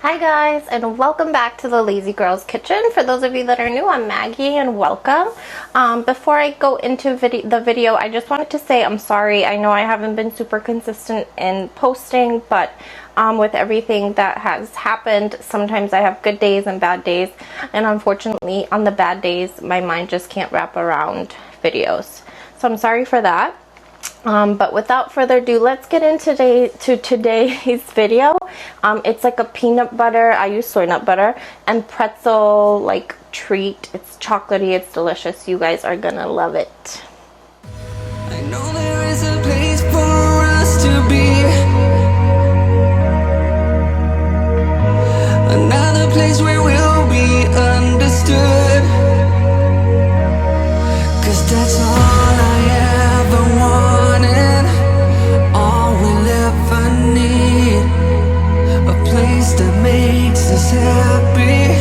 Hi guys, and welcome back to the Lazy Girls Kitchen. For those of you that are new, I'm Maggie and welcome. Before I go into the video, I just wanted to say I'm sorry. I know I haven't been super consistent in posting, but with everything that has happened, sometimes I have good days and bad days, and unfortunately on the bad days my mind just can't wrap around videos. So I'm sorry for that. But without further ado, let's get into today's video. It's like a peanut butter, I use soy nut butter, and pretzel like treat. It's chocolatey, it's delicious. You guys are gonna love it. I know there is a place for us to be, another place where we'll be understood, 'cause that's all I ever wanted, all we'll ever need, a place that makes us happy.